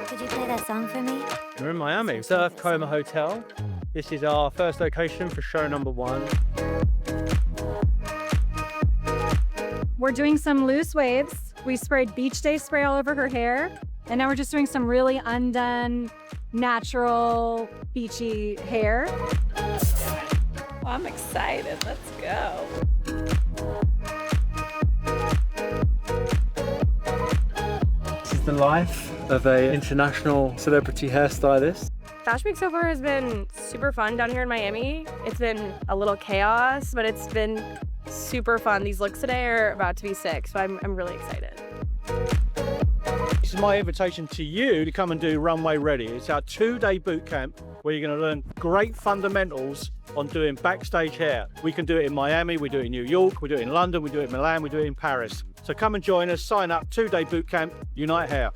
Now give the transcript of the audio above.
Could you play that song for me? We're in Miami, Surf Coma Hotel. This is our first location for show number 1. We're doing some loose waves. We sprayed beach day spray all over her hair. And now we're just doing some really undone, natural, beachy hair. Well, I'm excited. Let's go. This is the life of an international celebrity hairstylist. Fashion Week so far has been super fun down here in Miami. It's been a little chaos, but it's been super fun. These looks today are about to be sick, so I'm really excited. This is my invitation to you to come and do Runway Ready. It's our 2-day boot camp where you're going to learn great fundamentals on doing backstage hair. We can do it in Miami, we do it in New York, we do it in London, we do it in Milan, we do it in Paris. So come and join us, sign up, 2-day boot camp, Unite Hair.